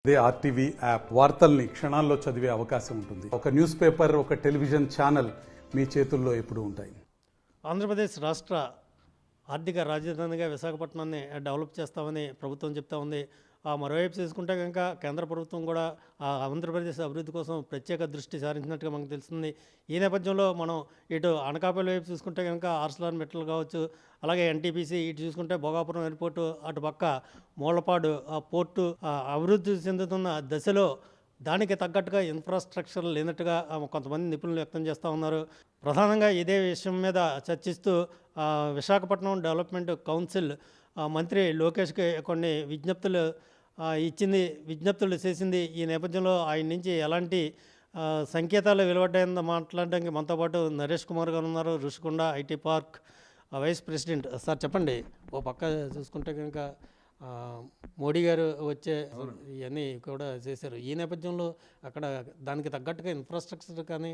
ఇదే RTV app వార్తల్ని క్షణాల్లో చదివే అవకాశం ఉంటుంది. ఒక న్యూస్ పేపర్, ఒక టెలివిజన్ ఛానల్ మీ చేతుల్లో ఎప్పుడూ ఉంటాయి. ఆంధ్రప్రదేశ్ రాష్ట్ర ఆర్థిక రాజధానిగా విశాఖపట్నాన్ని డెవలప్ చేస్తామని ప్రభుత్వం చెప్తా ఉంది. మరోవైపు చూసుకుంటే కనుక కేంద్ర ప్రభుత్వం కూడా ఆంధ్రప్రదేశ్ అభివృద్ధి కోసం ప్రత్యేక దృష్టి సారించినట్టుగా మనకు తెలుస్తుంది. ఈ నేపథ్యంలో మనం ఇటు అనకాపల్లి వైపు చూసుకుంటే కనుక ఆర్సెలర్ మెటల్ కావచ్చు, అలాగే ఎన్టీపీసీ, ఇటు చూసుకుంటే భోగాపురం ఎయిర్పోర్టు, అటు పక్క మూలపాడు పోర్టు అభివృద్ధి చెందుతున్న దశలో దానికి తగ్గట్టుగా ఇన్ఫ్రాస్ట్రక్చర్ లేనట్టుగా కొంతమంది నిపుణులు వ్యక్తం చేస్తూ ఉన్నారు. ప్రధానంగా ఇదే విషయం మీద చర్చిస్తూ విశాఖపట్నం డెవలప్మెంట్ కౌన్సిల్ మంత్రి లోకేష్కి కొన్ని విజ్ఞప్తులు చేసింది. ఈ నేపథ్యంలో ఆయన నుంచి ఎలాంటి సంకేతాలు వెలువడ్డాయని మాట్లాడడానికి మనతో పాటు నరేష్ కుమార్ గారు ఉన్నారు, Rushikonda IT park vice president. Sir చెప్పండి, ఓ పక్క చూసుకుంటే కనుక మోడీ గారు వచ్చే ఇవన్నీ కూడా చేశారు. ఈ నేపథ్యంలో అక్కడ దానికి తగ్గట్టుగా ఇన్ఫ్రాస్ట్రక్చర్ కానీ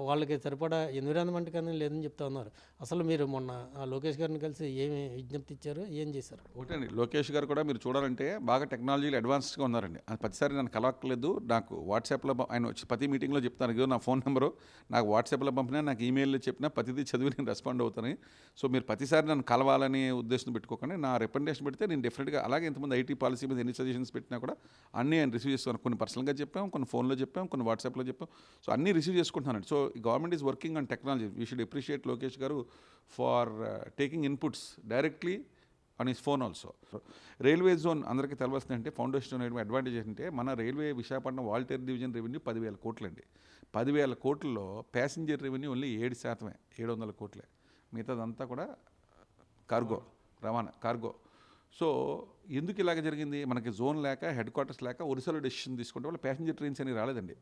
వాళ్ళకి సరిపడా ఎన్విరాన్మెంట్ కానీ లేదని చెప్తా ఉన్నారు. అసలు మీరు మొన్న లోకేష్ గారిని కలిసి ఏమి విజ్ఞప్తి ఇచ్చారు, ఏం చేశారు? ఒకటండి, లోకేష్ గారు కూడా మీరు చూడాలంటే బాగా టెక్నాలజీలో అడ్వాన్స్డ్గా ఉన్నారండి. అది ప్రతిసారి నన్ను కలవక్కర్లేదు, నాకు వాట్సాప్లో ఆయన వచ్చి ప్రతి మీటింగ్లో చెప్తాను, ఇదో నా ఫోన్ నెంబరు, నాకు వాట్సాప్లో పంపినా, నాకు ఈమెయిల్లో చెప్పినా ప్రతిదీ చదివి నేను రెస్పాండ్ అవుతాను. సో మీరు ప్రతిసారి నన్ను కలవాలని ఉద్దేశం పెట్టుకోకండి, నా రికమెండేషన్ పెడితే నేను డెఫినెట్గా, అలాగే ఇంతమంది ఐటీ పాలసీ మీద ఎన్ని సజెషన్స్ పెట్టినా కూడా అన్నీ ఆయన రిసీవ్ చేస్తాను. కొన్ని పర్సనల్గా చెప్పాం, కొన్ని ఫోన్లో చెప్పాం, కొన్ని వాట్సాప్లో చెప్పాం. సో అన్నీ రిసీవ్ చేసుకుంటున్నానండి. So government is working on technology. We should appreciate Lokesh గారు for taking inputs directly on his phone also. Railway zone అందరికీ తెలవస్తుందంటే ఫౌండేషన్ అడ్వాంటేజ్ ఏంటంటే, మన railway Visakhapatnam Waltair division revenue 10,000 కోట్లండి. 10,000 కోట్లలో ప్యాసింజర్ రెవెన్యూ ఓన్లీ 7%, 700 కోట్లే. మిగతాదంతా కూడా కార్గో, రవాణా కార్గో. సో ఎందుకు ఇలాగ జరిగింది? మనకి జోన్ లేక, హెడ్ క్వార్టర్స్ లేక ఒరిస్సాలో డెసిషన్ తీసుకుంటే వాళ్ళు ప్యాసింజర్ ట్రైన్స్ అని రాలేదండి.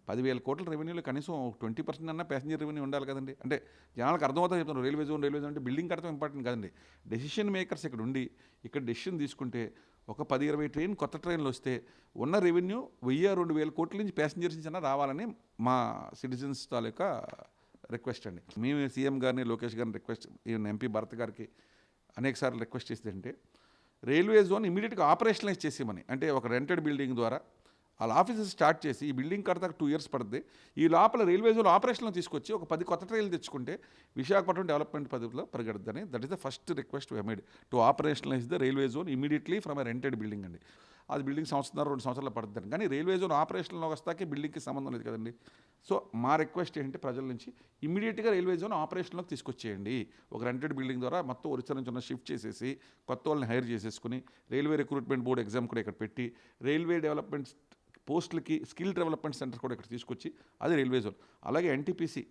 10,000 కోట్ల రెవెన్యూలో కనీసం 20% అన్నా ప్యాసింజర్ రెవెన్యూ ఉండాలి కదండి. అంటే జనాలకు అర్థమవుతుంది చెప్తున్నారు, రైల్వే జోన్ అంటే బిల్డింగ్ కడతాం ఇంపార్టెంట్ కదండి. డెసిషన్ మేకర్స్ ఇక్కడ ఉండి ఇక్కడ డెసిషన్ తీసుకుంటే ఒక 10-20 ట్రైన్ కొత్త ట్రైన్లు వస్తే ఉన్న రెవెన్యూ 1,000-2,000 కోట్ల నుంచి ప్యాసింజర్స్ నుంచి అన్నా రావాలని మా సిటిజన్స్ తాలూకా రిక్వెస్ట్ అండి. మేము సీఎం గారిని, లోకేష్ గారిని రిక్వెస్ట్, ఈవెన్ ఎంపీ భరత్ గారికి అనేకసార్లు రిక్వెస్ట్ చేస్తే రైల్వే జోన్ ఇమీడియట్గా ఆపరేషనలైజ్ చేసేమని. అంటే ఒక రెంటెడ్ బిల్డింగ్ ద్వారా వాళ్ళ ఆఫీసెస్ స్టార్ట్ చేసి, ఈ బిల్డింగ్ కడతాక 2 years పడుతుంది, ఈ లోపల రైల్వే జోన్ ఆపరేషన్లో తీసుకొచ్చి ఒక 10 కొత్త ట్రైన్లు తెచ్చుకుంటే విశాఖపట్నం డెవలప్మెంట్ పద్ధతిలో పరిగెడుతుందని. That is the first request we made to operationalize the railway zone immediately from a rented building అండి. అది బిల్డింగ్ 1-2 సంవత్సరాలు పడుతుంది, కానీ రైల్వే జోన్ ఆపరేషన్లో వస్తాకే బిల్డింగ్కి సంబంధం లేదు కదండి. సో మా రిక్వెస్ట్ ఏంటంటే ప్రజల నుంచి ఇమీడియట్గా రైల్వే జోన్ ఆపరేషన్లోకి తీసుకొచ్చేయండి. ఒక రెంటెడ్ బిల్డింగ్ ద్వారా మొత్తం ఒరిస్సా నుంచి ఉన్న షిఫ్ట్ చేసేసి కొత్త వాళ్ళని హైర్ చేసేసుకుని, రైల్వే రిక్రూట్మెంట్ బోర్డు ఎగ్జామ్ కూడా ఇక్కడ పెట్టి, రైల్వే డెవలప్మెంట్ పోస్టులకి స్కిల్ డెవలప్మెంట్ సెంటర్ కూడా ఇక్కడ తీసుకొచ్చి, అది రైల్వే జోన్. అలాగే ఎన్టీపీసీ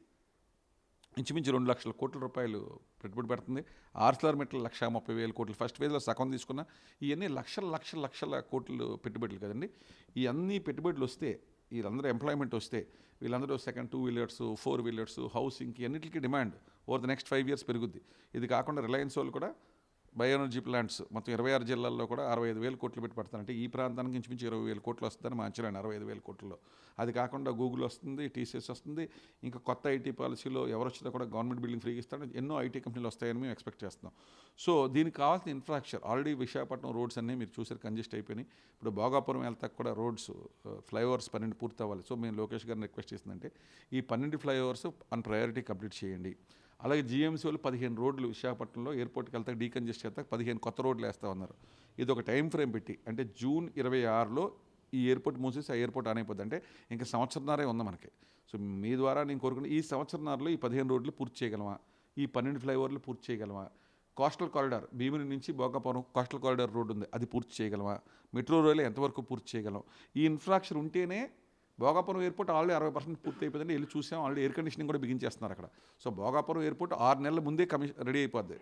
ఇంచుమించు 2 లక్షల కోట్ల రూపాయలు పెట్టుబడి పెడుతుంది. ఆర్సెలర్ మెటల్ 1,30,000 కోట్లు ఫస్ట్ ఫేజ్లో సగం తీసుకున్న. ఇవన్నీ లక్షల కోట్లు పెట్టుబడులు కదండి. ఈ అన్ని పెట్టుబడులు వస్తే, వీళ్ళందరూ ఎంప్లాయ్మెంట్ వస్తే, వీళ్ళందరూ సెకండ్ 2 వీలర్స్, 4 వీలర్స్, హౌసింగ్కి అన్నింటికి demand over the next 5 years పెరుగుద్ది. ఇది కాకుండా రిలయన్స్ వాళ్ళు కూడా బయోఎనర్జీ ప్లాంట్స్ మొత్తం 26 జిల్లాల్లో కూడా 65,000 కోట్లు పెట్టి పెడతారంటే ఈ ప్రాంతానికి ఇంచుమించు 20,000 కోట్లు వస్తుందని మా అంచనా. 65,000 కోట్లలో అది కాకుండా గూగుల్ వస్తుంది, టీసీఎస్ వస్తుంది, ఇంకా కొత్త ఐటీ పాలసీలో ఎవరు వచ్చినా కూడా గవర్నమెంట్ బిల్డింగ్ ఫ్రీగా ఇస్తాడు, ఎన్నో ఐటీ కంపెనీలు వస్తాయని మేము ఎక్స్పెక్ట్ చేస్తున్నాం. సో దీనికి కావాల్సిన ఇన్ఫ్రాస్ట్రక్చర్ ఆల్రెడీ విశాఖపట్నం రోడ్స్ అన్నీ మీరు చూసారు, కంజెస్ట్ అయిపోయినాయి. ఇప్పుడు భోగాపురం వెళ్తాక కూడా రోడ్స్ ఫ్లైఓవర్స్ 12 పూర్తి అవ్వాలి. సో మేము లోకేష్ గారిని రిక్వెస్ట్ చేసిందంటే ఈ 12 ఫ్లైఓవర్స్ ఆన్ ప్రయారిటీ కంప్లీట్ చేయండి. అలాగే జీఎంసీ వాళ్ళు 15 రోడ్లు విశాఖపట్నంలో ఎయిర్పోర్ట్కి వెళ్తాక డీకంజెస్ట్ చేస్తాక 15 కొత్త రోడ్లు వేస్తూ ఉన్నారు. ఇది ఒక టైం ఫ్రేమ్ పెట్టి, అంటే June 26లో ఈ ఎయిర్పోర్ట్ మూసేసి ఆ ఎయిర్పోర్ట్ ఆన్ అయిపోద్ది. అంటే ఇంకా సంవత్సరంన్నరే ఉంది మనకి. సో మీ ద్వారా నేను కోరుకున్న ఈ సంవత్సరంన్నరలో ఈ 15 రోడ్లు పూర్తి చేయగలమా, ఈ 12 ఫ్లైఓవర్లు పూర్తి చేయగలమా, కోస్టల్ కారిడార్ భీమిని నుంచి భోగాపురం కోస్టల్ కారిడార్ రోడ్డు ఉంది, అది పూర్తి చేయగలమా, మెట్రో రైలు ఎంతవరకు పూర్తి చేయగలం. ఈ ఇన్ఫ్రాస్ట్రక్చర్ ఉంటేనే భోగాపురం ఎయిర్పోర్ట్ ఆల్రెడీ 60% పూర్తి అయిపోయిందండి. వెళ్ళి చూసాం, ఆల్రెడీ ఎయిర్ కండిషనింగ్ కూడా బిగించేస్తున్నారు అక్కడ. సో భోగాపురం ఎయిర్పోర్ట్ 6 నెలల ముందే రెడీ అయిపోద్ది,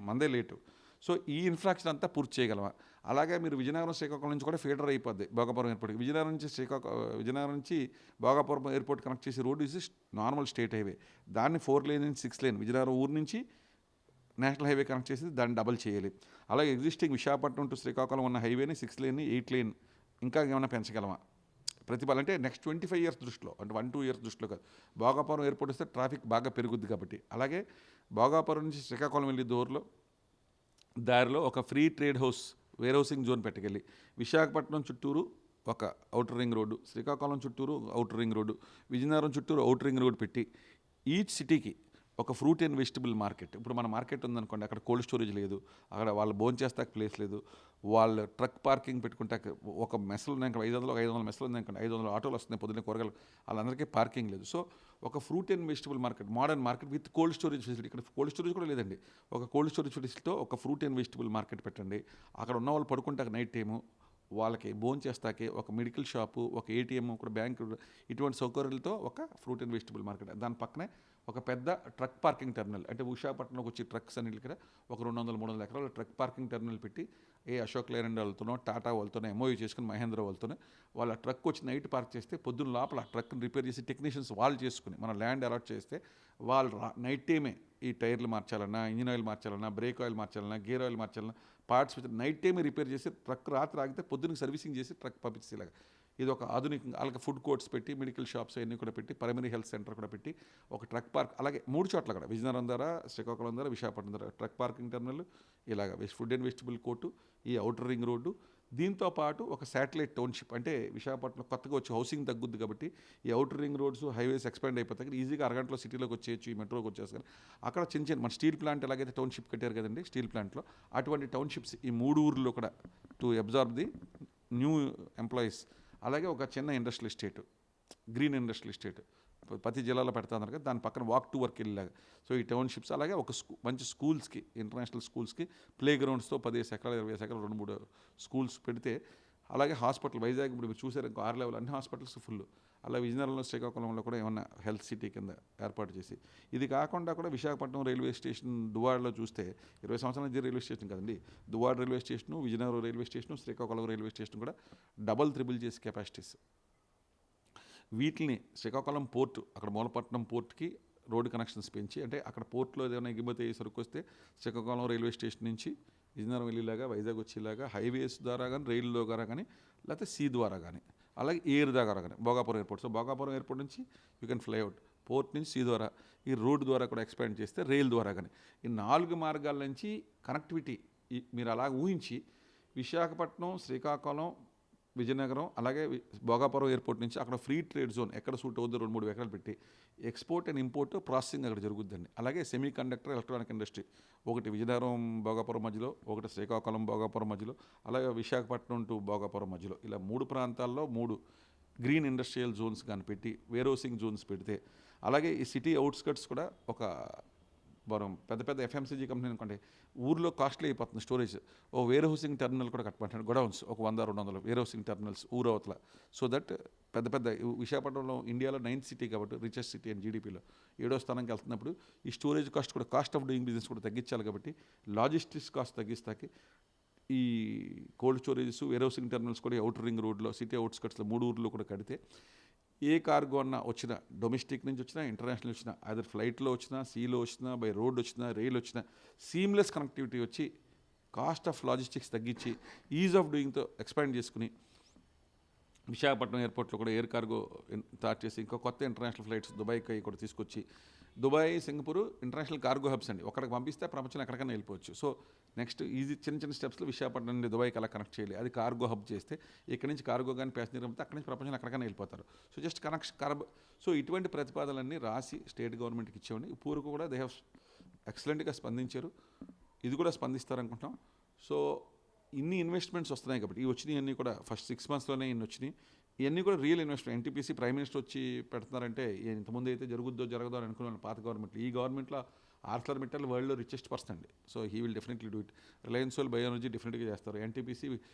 మందే లేటు. సో ఈ ఇన్ఫ్రాస్ట్రక్చర్ అంతా పూర్తి చేయగలమా. అలాగే మీరు విజయనగరం, శ్రీకాకుళం నుంచి కూడా ఫీడర్ అయిపోద్ది భోగాపురం ఎయిర్పోర్ట్కి. విజయనగరం నుంచి భోగాపురం ఎయిర్పోర్ట్ కనెక్ట్ చేసే road is normal state highway, దాన్ని 4 lane నుంచి 6 lane, విజయనగరం ఊరు నుంచి నేషనల్ హైవే కనెక్ట్ చేసి దాన్ని డబల్ చేయాలి. అలాగే ఎగ్జిస్టింగ్ విశాఖపట్నం టు శ్రీకాకుళం ఉన్న హైవేని 6 lane, 8 lane ఇంకా ఏమైనా పెంచగలమా. ప్రతిపాదన అంటే నెక్స్ట్ 25 years దృష్టిలో, అంటే 1-2 years దృష్టిలో కాదు. భోగాపురం ఎయిర్పోర్ట్ వస్తే ట్రాఫిక్ బాగా పెరుగుద్ది కాబట్టి. అలాగే భోగాపురం నుంచి శ్రీకాకుళం వెళ్ళే దారిలో ఒక free trade house warehousing zone పెట్టుకెళ్ళి విశాఖపట్నం చుట్టూరు ఒక ఔటర్ రింగ్ రోడ్డు, శ్రీకాకుళం చుట్టూరు ఔటర్ రింగ్ రోడ్డు, విజయనగరం చుట్టూరు ఔటర్ రింగ్ రోడ్డు పెట్టి ఈచ్ సిటీకి ఒక ఫ్రూట్ అండ్ వెజిటబుల్ మార్కెట్. ఇప్పుడు మన మార్కెట్ ఉందనుకోండి, అక్కడ కోల్డ్ స్టోరేజ్ లేదు, అక్కడ వాళ్ళు భోంచేస్తాక ప్లేస్ లేదు, వాళ్ళు ట్రక్ పార్కింగ్ పెట్టుకుంటే ఒక మెస్సులు ఉన్నాయి, అక్కడ 500 మెస్సులు ఉన్నాయి అనుకోండి, 500 ఆటోలు వస్తున్నాయి పొద్దున్నే కూరగాయలు, వాళ్ళందరికీ పార్కింగ్ లేదు. సో ఒక fruit and vegetable market, modern market with cold storage facility. ఇక్కడ కోల్డ్ స్టోరేజ్ కూడా లేదండి. ఒక కోల్డ్ స్టోరేజ్ ఫెసిలిటీతో ఒక ఫ్రూట్ అండ్ వెజిటబుల్ మార్కెట్ పెట్టండి. అక్కడ ఉన్న వాళ్ళు పడుకుంటాక నైట్ టైము వాళ్ళకి భోజనం చేస్తాకే ఒక మెడికల్ షాపు, ఒక ఏటీఎం, ఒక బ్యాంకు, ఇటువంటి సౌకర్యాలతో ఒక ఫ్రూట్ అండ్ వెజిటబుల్ మార్కెట్. దాని పక్కనే ఒక పెద్ద ట్రక్ పార్కింగ్ టెర్మినల్, అంటే విశాఖపట్నంకి వచ్చి ట్రక్స్ అన్నిటి ఇక్కడ ఒక 200-300 ఎకరాల ట్రక్ పార్కింగ్ టెర్మినల్ పెట్టి అశోక్ లేలాండ్ వాళ్ళతోనో టాటా వాళ్ళతోనో ఎంఓయూ చేసుకుని మహేంద్ర వాళ్ళతోనే వాళ్ళ ట్రక్ వచ్చి నైట్ పార్క్ చేస్తే పొద్దున్న లోపల ట్రక్ని రిపేర్ చేసి టెక్నీషియన్స్ వాళ్ళు చేసుకుని మన ల్యాండ్ అలాట్ చేస్తే వాళ్ళు నైట్ టైమే ఈ టైర్లు మార్చాలన్నా, ఇంజిన్ ఆయిల్ మార్చాలన్నా, బ్రేక్ ఆయిల్ మార్చాలన్నా, గేర్ ఆయిల్ మార్చాలన్నా, పార్ట్స్ నైట్ టైమే రిపేర్ చేసి ట్రక్ రాత్రి ఆగితే పొద్దున్నకి సర్వీసింగ్ చేసి ట్రక్ పంపించేలాగా ఇది ఒక ఆధునికంగా వాళ్ళకి ఫుడ్ కోర్ట్స్ పెట్టి, మెడికల్ షాప్స్ అన్నీ కూడా పెట్టి, ప్రైమరీ హెల్త్ సెంటర్ కూడా పెట్టి, ఒక ట్రక్ పార్క్ అలాగే 3 చోట్ల కూడా విజయనగరం ద్వారా, శ్రీకాకుళం ద్వారా, విశాఖపట్నం ద్వారా ట్రక్ పార్కింగ్ టెర్మినల్, ఇలాగ ఫుడ్ అండ్ వెజిటబుల్ కోర్టు, ఈ ఔటర్ రింగ్ రోడ్డు, దీంతో పాటు ఒక శాటిలైట్ టౌన్షిప్. అంటే విశాఖపట్నం కొత్తగా వచ్చి హౌసింగ్ తగ్గుద్ది కాబట్టి ఈ outer ring roads, highways expand అయిపోతాయి, ఈజీగా అరగంటలో సిటీలోకి వచ్చేయచ్చు, ఈ మెట్రోకి వచ్చేస్తారు. అక్కడ చిన్న చిన్న మన స్టీల్ ప్లాంట్ ఎలాగైతే టౌన్షిప్ కట్టారు కదండి, స్టీల్ ప్లాంట్లో అటువంటి టౌన్షిప్స్ ఈ 3 ఊర్లో కూడా to absorb the new employees. అలాగే ఒక చిన్న industrial estate, green industrial estate ప్రతి జిల్లాలో పెడతాను కదా, దాని పక్కన వాక్ టు వర్క్ వెళ్ళేలాగా. సో ఈ టౌన్షిప్స్ అలాగే ఒక మంచి స్కూల్స్కి, ఇంటర్నేషనల్ స్కూల్స్కి ప్లే గ్రౌండ్స్తో 15 ఎకరాలు 20 ఎకరాలు 2-3 స్కూల్స్ పెడితే, అలాగే హాస్పిటల్ వైజాగ్ ఇప్పుడు మీరు చూసారు ఇంకో 6 లెవెల్ అన్ని హాస్పిటల్స్ ఫుల్. అలా విజయనగరంలో, శ్రీకాకుళంలో కూడా ఏమన్నా హెల్త్ సిటీ కింద ఏర్పాటు చేసి, ఇది కాకుండా కూడా విశాఖపట్నం రైల్వే స్టేషన్ దువ్వాడలో చూస్తే 20 సంవత్సరాల నుంచి రైల్వే స్టేషన్ కదండి, Duvvada railway station, Vizianagaram railway station, Srikakulam railway station కూడా డబల్ త్రిబుల్ చేసి కెపాసిటీస్. వీటిని శ్రీకాకుళం పోర్టు, అక్కడ మూలపట్నం పోర్ట్కి రోడ్డు కనెక్షన్స్ పెంచి, అంటే అక్కడ పోర్ట్లో ఏదైనా ఎగుమతి అయ్యే సరుకు వస్తే శ్రీకాకుళం రైల్వే స్టేషన్ నుంచి విజయనగరం వెళ్ళేలాగా, వైజాగ్ వచ్చేలాగా హైవేస్ ద్వారా కానీ, రైలు ద్వారా కానీ, లేకపోతే సీ ద్వారా కానీ, అలాగే ఎయిర్ ద్వారా కానీ, Bhogapuram airport. So Bhogapuram airport నుంచి you can fly out, port నుంచి సీ ద్వారా, ఈ రోడ్డు ద్వారా కూడా ఎక్స్పాండ్ చేస్తే రైలు ద్వారా కానీ, ఈ 4 మార్గాల నుంచి కనెక్టివిటీ మీరు అలా ఊహించి విశాఖపట్నం, శ్రీకాకుళం, విజయనగరం, అలాగే భోగాపురం ఎయిర్పోర్ట్ నుంచి అక్కడ ఫ్రీ ట్రేడ్ జోన్ ఎక్కడ సూట్ అవుతుందో 2-3 ఎకరాలు పెట్టి ఎక్స్పోర్ట్ అండ్ ఇంపోర్ట్ ప్రాసెసింగ్ అక్కడ జరుగుద్దండి. అలాగే సెమీ కండక్టర్, ఎలక్ట్రానిక్ ఇండస్ట్రీ ఒకటి విజయనగరం భోగాపురం మధ్యలో, ఒకటి శ్రీకాకుళం భోగాపురం మధ్యలో, అలాగే విశాఖపట్నం టు భోగాపురం మధ్యలో, ఇలా 3 ప్రాంతాల్లో 3 గ్రీన్ ఇండస్ట్రియల్ జోన్స్ కానీ పెట్టి, వేర్ హౌసింగ్ జోన్స్ పెడితే, అలాగే ఈ సిటీ అవుట్స్కట్స్ కూడా ఒక మనం పెద్ద పెద్ద ఎఫ్ఎంసీజీ కంపెనీ అనుకోండి, ఊర్లో కాస్ట్లీ అయిపోతుంది స్టోరేజ్, ఓ వేర్ హౌసింగ్ టెర్మినల్ కూడా కట్టమంటాడు, గొడౌన్స్ ఒక 100-200 వేర్ హౌసింగ్ టెర్మినల్స్ ఊరవతల. సో దట్ పెద్ద పెద్ద విశాఖపట్నంలో ఇండియాలో 9th సిటీ కాబట్టి, రిచెస్ట్ సిటీ అండ్ జీడీపీలో 7వ స్థానానికి వెళ్తున్నప్పుడు ఈ స్టోరేజ్ కాస్ట్ కూడా, కాస్ట్ ఆఫ్ డూయింగ్ బిజినెస్ కూడా తగ్గించాలి కాబట్టి, లాజిస్టిక్స్ కాస్ట్ తగ్గిస్తాకి ఈ cold storages, warehousing terminals కూడా ఔటర్ రింగ్ రోడ్లో, సిటీ అవుట్స్కట్స్లో 3 ఊర్లో కూడా కడితే ఏ కార్గో అన్నా వచ్చినా, డొమెస్టిక్ నుంచి వచ్చినా, ఇంటర్నేషనల్ వచ్చినా, అదర్ ఫ్లైట్లో వచ్చినా, సీలో వచ్చినా, బై రోడ్ వచ్చినా, రైలు వచ్చినా, సీమ్లెస్ కనెక్టివిటీ వచ్చి కాస్ట్ ఆఫ్ లాజిస్టిక్స్ తగ్గించి ఈజ్ ఆఫ్ డూయింగ్తో ఎక్స్పాండ్ చేసుకుని విశాఖపట్నం ఎయిర్పోర్ట్లో కూడా ఎయిర్ కార్గో స్టార్ట్ చేసి ఇంకా కొత్త ఇంటర్నేషనల్ ఫ్లైట్స్ దుబాయ్కి కూడా తీసుకొచ్చి, Dubai, Singapore international cargo hubs అండి, ఒకరికి పంపిస్తే ప్రపంచంలో ఎక్కడికైనా వెళ్ళిపోవచ్చు. సో నెక్స్ట్ ఈజీ చిన్న స్టెప్స్లో విశాఖపట్నం నుండి దుబాయ్కి అలా కనెక్ట్ చేయాలి, అది కార్గో హబ్ చేస్తే ఇక్కడి నుంచి కార్గో కానీ ప్యాసింజర్ పంపితే అక్కడి నుంచి ప్రపంచంలో ఎక్కడికైనా వెళ్ళిపోతారు. సో జస్ట్ సో ఇటువంటి ప్రతిపాదనలన్నీ రాసి స్టేట్ గవర్నమెంట్కి ఇచ్చేవాడిని. పూర్వకు కూడా దే హ్యావ్ ఎక్సలెంట్గా స్పందించారు, ఇది కూడా స్పందిస్తారనుకుంటాం. సో ఇన్ని ఇన్వెస్ట్మెంట్స్ వస్తున్నాయి కాబట్టి, ఈ వచ్చినాయి కూడా ఫస్ట్ 6 monthsలోనే ఇన్ని వచ్చినాయి, ఇవన్నీ కూడా real investment. NTPC prime minister వచ్చి పెడుతున్నారంటే, ఇంతకుముందు అయితే జరుగుద్దో జరగదో అని అనుకున్నాను పాత గవర్నమెంట్లో. ఈ గవర్నమెంట్లో ఆర్థర్ మిట్టల్ వరల్డ్లో రిచెస్ట్ పర్సన్ అండి. So he will definitely do it. Reliance వాళ్ళు బయో ఎనర్జీ డెఫినెట్గా చేస్తారు. NTPC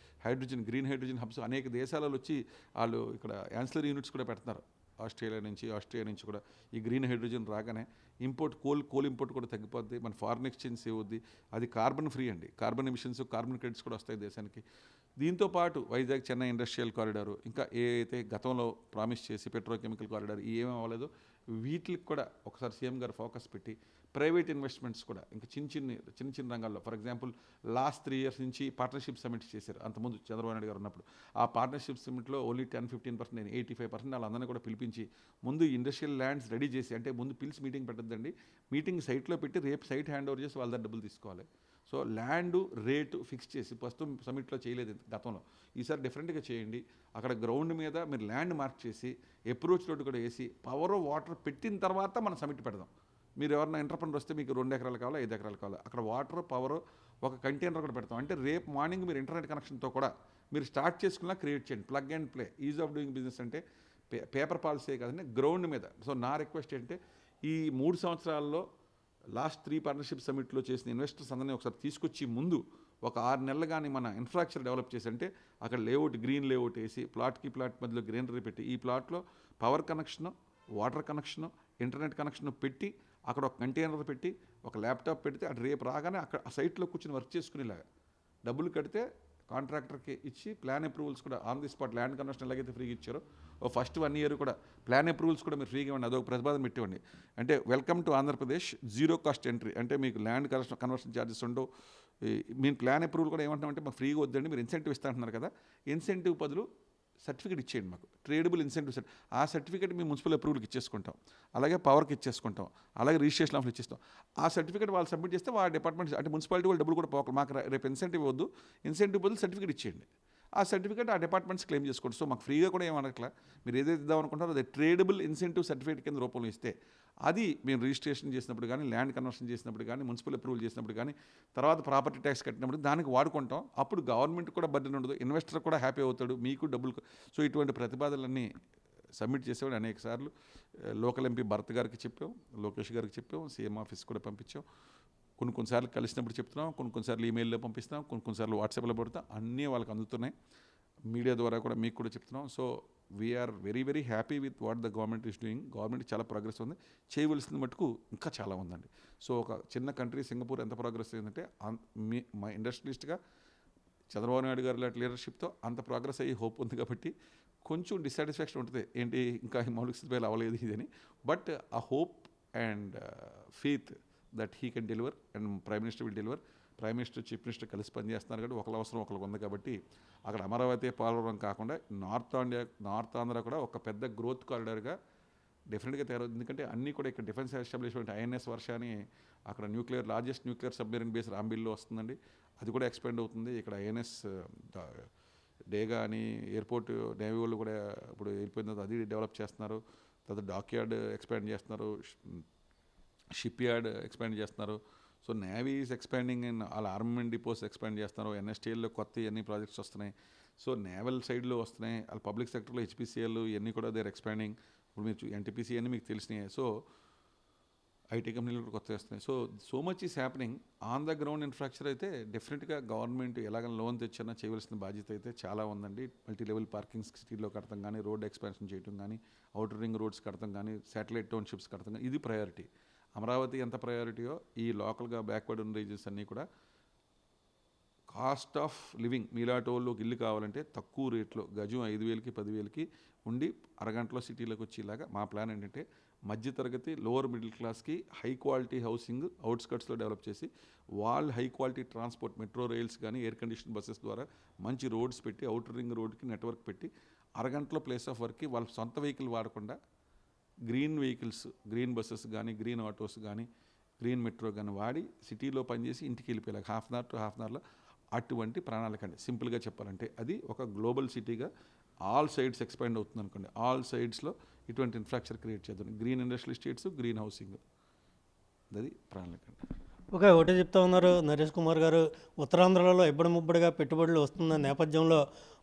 hydrogen, green hydrogen hubs అనేక దేశాలలో వచ్చి వాళ్ళు ఇక్కడ యాన్సిలరీ యూనిట్స్ కూడా పెడుతున్నారు. ఆస్ట్రేలియా నుంచి కూడా ఈ గ్రీన్ హైడ్రోజన్ రాగానే ఇంపోర్ట్ కోల్ ఇంపోర్ట్ కూడా తగ్గిపోద్ది, మన ఫారిన్ ఎక్స్చేంజ్ సేవ్ అవుద్ది, అది కార్బన్ ఫ్రీ అండి. కార్బన్ ఎమిషన్స్, కార్బన్ క్రెడిట్స్ కూడా వస్తాయి దేశానికి. దీంతోపాటు వైజాగ్ చెన్నై ఇండస్ట్రియల్ కారిడారు, ఇంకా ఏ అయితే గతంలో ప్రామిస్ చేసి పెట్రోకెమికల్ కారిడార్ ఏమేమి అవ్వలేదో వీటికి కూడా ఒకసారి సీఎం గారు ఫోకస్ పెట్టి ప్రైవేట్ ఇన్వెస్ట్మెంట్స్ కూడా ఇంకా చిన్న రంగాల్లో, ఫర్ ఎగ్జాంపుల్ లాస్ట్ 3 years నుంచి పార్ట్నర్షిప్ సమిట్స్ చేశారు. అంతకుముందు చంద్రబాబు నాయుడు గారు ఉన్నప్పుడు ఆ పార్ట్నర్షిప్ సమిట్లో ఓన్లీ 10-15%, 85% వాళ్ళందరినీ కూడా పిలిపించి ముందు ఇండస్ట్రియల్ ల్యాండ్స్ రెడీ చేసి, అంటే ముందు పిలిచి మీటింగ్ పెట్టద్దండి, మీటింగ్ సైట్లో పెట్టి రేపు సైట్ హ్యాండ్ ఓవర్ చేసి వాళ్ళ దగ్గర డబ్బులు తీసుకోవాలి. సో ల్యాండ్ రేటు ఫిక్స్ చేసి ప్రస్తుతం సమిట్లో చేయలేదు గతంలో, ఈసారి డిఫరెంట్గా చేయండి. అక్కడ గ్రౌండ్ మీద మీరు ల్యాండ్ మార్క్ చేసి అప్రోచ్ రోడ్డు కూడా వేసి పవర్ వాటర్ పెట్టిన తర్వాత మనం సమిట్ పెడదాం. మీరు ఎవరైనా ఎంటర్ప్రెనర్ వస్తే మీకు 2 ఎకరాలు కావాలా 5 ఎకరాలు కావాలా, అక్కడ వాటర్ పవర్ ఒక కంటైనర్ కూడా పెడతాం. అంటే రేపు మార్నింగ్ మీరు ఇంటర్నెట్ కనెక్షన్తో కూడా మీరు స్టార్ట్ చేసుకున్నా క్రియేట్ చేయండి. Plug and play, is of doing business అంటే పేపర్ పాలసీ కాదండి, గ్రౌండ్ మీద. సో నా రిక్వెస్ట్ ఏంటంటే ఈ 3 సంవత్సరాల్లో లాస్ట్ 3 పార్ట్నర్షిప్ సమిట్లో చేసిన ఇన్వెస్టర్స్ అందరినీ ఒకసారి తీసుకొచ్చి ముందు ఒక 6 నెలలు కానీ మన ఇన్ఫ్రాస్ట్రక్చర్ డెవలప్ చేసి, అంటే అక్కడ లేఅవుట్ గ్రీన్ లేఅవుట్ వేసి ప్లాట్కి ప్లాట్ మధ్యలో గ్రీనరీ పెట్టి ఈ ప్లాట్లో power connection, water connection, internet connection పెట్టి అక్కడ ఒక కంటైనర్ పెట్టి ఒక ల్యాప్టాప్ పెడితే అటు రేపు రాగానే అక్కడ ఆ సైట్లో కూర్చొని వర్క్ చేసుకునేలాగా డబ్బులు కడితే కాంట్రాక్టర్కి ఇచ్చి ప్లాన్ అప్రూవల్స్ కూడా on the spot, land conversion ఎలాగైతే ఫ్రీగా ఇచ్చారో ఓ ఫస్ట్ 1 ఇయర్ కూడా ప్లాన్ అప్రూవల్స్ కూడా మీరు ఫ్రీగా ఇవ్వండి. అదొక ప్రతిపాదన పెట్టివ్వండి. అంటే welcome to Andhra Pradesh, 0 cost entry, అంటే మీకు ల్యాండ్ కన్వర్షన్ ఛార్జెస్ ఉండవు. మీరు ప్లాన్ అప్రూవల్ కూడా ఏమంటామంటే మాకు ఫ్రీగా వద్దండి, మీరు ఇన్సెంటివ్ ఇస్తా అంటున్నారు కదా, ఇన్సెంటివ్ బదులు సర్టిఫికేట్ ఇచ్చేయండి మాకు, ట్రేడబుల్ ఇన్సెంటివ్ ఆ సర్టిఫికేట్ మేము మున్సిపల్ అప్రూవల్కి ఇచ్చేసుకుంటాం, అలాగే పవర్కి ఇచ్చేసుకుంటాం, అలాగే రిజిస్ట్రేషన్ ఆఫ్లో ఇచ్చేస్తాం. ఆ సర్టిఫికేట్ వాళ్ళు సబ్మిట్ చేస్తే వాళ్ళ డిపార్ట్మెంట్ అంటే మున్సిపాలిటీ వాళ్ళు డబ్బులు కూడా పోక మాకు రేపు ఇన్సెంటివ్ వద్దు, ఇన్సెంటివ్ బదులు సర్టిఫికేట్ ఇచ్చేయండి. ఆ సర్టిఫికేట్ ఆ డిపార్ట్మెంట్స్ క్లెయిమ్ చేసుకోండి. సో మాకు ఫ్రీగా కూడా ఏమనట్లా, మీరు ఏదైతే ఇద్దాం అనుకుంటారో అది ట్రేడబుల్ ఇన్సెంటివ్ సర్టిఫికేట్ కింద రూపంలో ఇస్తే అది మేము రిజిస్ట్రేషన్ చేసినప్పుడు కానీ, ల్యాండ్ కన్వర్షన్ చేసినప్పుడు కానీ, మున్సిపల్ అప్రూవల్ చేసినప్పుడు కానీ, తర్వాత ప్రాపర్టీ ట్యాక్స్ కట్టినప్పుడు దానికి వాడుకుంటాం. అప్పుడు గవర్నమెంట్ కూడా బర్డెన్ ఉండదు, ఇన్వెస్టర్ కూడా హ్యాపీ అవుతాడు, మీకు డబ్బులు. సో ఇటువంటి ప్రతిపాదనలన్నీ సబ్మిట్ చేసేవాడు అనేక సార్లు లోకల్ ఎంపీ భరత్ గారికి చెప్పాం, లోకేష్ గారికి చెప్పాం, సీఎం ఆఫీస్ కూడా పంపించాం. కొన్నిసార్లు కలిసినప్పుడు చెప్తున్నాం, కొన్నిసార్లు ఈమెయిల్లో పంపిస్తాం, కొన్నిసార్లు వాట్సాప్లో పెడతాం. అన్నీ వాళ్ళకి అందుతున్నాయి. మీడియా ద్వారా కూడా మీకు కూడా చెప్తున్నాం. So we are very very happy with what the government is doing. Government చాలా ప్రోగ్రెస్ ఉంది, చేయవలసిన మటుకు ఇంకా చాలా ఉందండి. సో ఒక చిన్న కంట్రీ సింగపూర్ ఎంత ప్రోగ్రెస్ అయిందంటే మా ఇండస్ట్రియలిస్ట్గా చంద్రబాబు నాయుడు గారి లాంటి లీడర్షిప్తో అంత ప్రోగ్రెస్ అయ్యి హోప్ ఉంది. కాబట్టి కొంచెం డిస్సాటిస్ఫాక్షన్ ఉంటుంది, ఏంటి ఇంకా మౌలిక సదుపాయాలు అవ్వలేదు ఇదని. బట్ ఆ hope and faith that he can deliver and prime minister will deliver. Prime minister chief minister కలిసి పనిచేస్తున్నారు కాబట్టి ఒకరి అవసరం ఒకరికి ఉంది. కాబట్టి అక్కడ అమరావతి పోలవరం కాకుండా నార్త్ ఆంధ్ర కూడా ఒక పెద్ద గ్రోత్ కారిడార్గా డెఫినెట్గా తయారవుతుంది. ఎందుకంటే అన్నీ కూడా ఇక్కడ డిఫెన్స్ ఎస్టాబ్లిష్మెంట్ ఐఎన్ఎస్ వర్ష అని అక్కడ లార్జెస్ట్ న్యూక్లియర్ సబ్మెరీన్ బేస్ రాంబిల్లో వస్తుందండి, అది కూడా ఎక్స్పాండ్ అవుతుంది. ఇక్కడ ఐఎన్ఎస్ డేగా అని ఎయిర్పోర్ట్ నేవీ వాళ్ళు కూడా ఇప్పుడు వెళ్ళిపోయిన తర్వాత అది డెవలప్ చేస్తున్నారు. తర్వాత డాక్యార్డ్ ఎక్స్పాండ్ చేస్తున్నారు, షిప్ యార్డ్ ఎక్స్పాండ్ చేస్తున్నారు. So navy is expanding in వాళ్ళ ఆర్మమెంట్ డిపోస్ ఎక్స్పాండ్ చేస్తున్నారు. ఎన్ఎస్టీఎల్లో కొత్త అన్ని ప్రాజెక్ట్స్ వస్తున్నాయి. సో నేవల్ సైడ్లో వస్తున్నాయి. వాళ్ళ పబ్లిక్ సెక్టర్లో హెచ్పిసిఎల్ ఇవన్నీ కూడా దేర్ ఎక్స్పాండింగ్. ఇప్పుడు మీరు ఎన్టీపీసీ అన్నీ మీకు తెలిసినాయి. సో ఐటీ కంపెనీలు కూడా కొత్త వస్తున్నాయి. So much is happening on the ground. Infrastructure అయితే డెఫినెట్గా గవర్నమెంట్ ఎలాగ లోన్ తెచ్చినా చేయవలసిన బాధ్యత అయితే చాలా ఉందండి. మల్టీ లెవెల్ పార్కింగ్స్ సిటీలో కడతాం కానీ, రోడ్ ఎక్స్పాన్షన్ చేయడం కానీ, అవుటర్ రింగ్ రోడ్స్ కడతాం కానీ, శాటిలైట్ టౌన్షిప్స్ కడతాం కానీ, ఇది ప్రయారిటీ. అమరావతి ఎంత ప్రయారిటీయో ఈ లోకల్గా బ్యాక్వర్డ్ ఉన్న రీజన్స్ అన్నీ కూడా కాస్ట్ ఆఫ్ లివింగ్ మీలాంటి వాళ్ళకి ఇల్లు కావాలంటే తక్కువ రేట్లో గజం 5,000కి 10,000కి ఉండి అరగంటలో సిటీలోకి వచ్చేలాగా మా ప్లాన్ ఏంటంటే మధ్యతరగతి లోవర్ మిడిల్ క్లాస్కి హై క్వాలిటీ హౌసింగ్ అవుట్స్కట్స్లో డెవలప్ చేసి వాళ్ళు high quality transport metro rails కానీ ఎయిర్ కండిషన్ బస్సెస్ ద్వారా మంచి రోడ్స్ పెట్టి అవుటర్ రింగ్ రోడ్కి నెట్వర్క్ పెట్టి అరగంటలో ప్లేస్ ఆఫ్ వర్క్కి వాళ్ళ సొంత వెహికల్ వాడకుండా గ్రీన్ వెహికల్స్, గ్రీన్ బస్సెస్ కానీ, గ్రీన్ ఆటోస్ కానీ, గ్రీన్ మెట్రో కానీ వాడి సిటీలో పనిచేసి ఇంటికి వెళ్ళిపోయేలాగా 1/2 అవర్ టు 1/2 అవర్లో అటువంటి ప్రణాళిక అండి. సింపుల్గా చెప్పాలంటే అది ఒక గ్లోబల్ సిటీగా ఆల్ సైడ్స్ ఎక్స్పాండ్ అవుతుంది అనుకోండి. ఆల్ సైడ్స్లో ఇటువంటి ఇన్ఫ్రాస్ట్రక్చర్ క్రియేట్ చేద్దాం. Green industrial estates, green housing, అది ప్రణాళిక అండి. ఓకే, ఒకటే చెప్తా ఉన్నారు నరేష్ కుమార్ గారు. ఉత్తరాంధ్రలో ఇబ్బడి ముబ్బడిగా పెట్టుబడులు వస్తున్న నేపథ్యంలో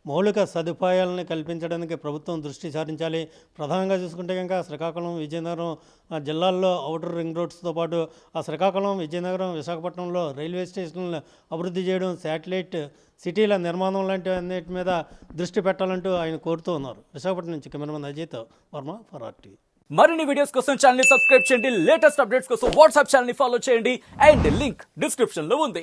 మౌలిక సదుపాయాలను కల్పించడానికి ప్రభుత్వం దృష్టి సారించాలి. ప్రధానంగా చూసుకుంటే కనుక శ్రీకాకుళం, విజయనగరం జిల్లాల్లో అవుటర్ రింగ్ రోడ్స్తో పాటు ఆ శ్రీకాకుళం, విజయనగరం, విశాఖపట్నంలో రైల్వే స్టేషన్లను అభివృద్ధి చేయడం, శాటిలైట్ సిటీల నిర్మాణం లాంటి అన్నిటి మీద దృష్టి పెట్టాలంటూ ఆయన కోరుతూ ఉన్నారు. విశాఖపట్నం నుంచి cameraman Ajith Varma for RTV. మరిన్ని వీడియోస్ కోసం ఛానల్ ని సబ్స్క్రైబ్ చేయండి. లేటెస్ట్ అప్డేట్స్ కోసం వాట్సాప్ ఛానల్ ని ఫాలో చేయండి. అండ్ లింక్ డిస్క్రిప్షన్ లో ఉంది.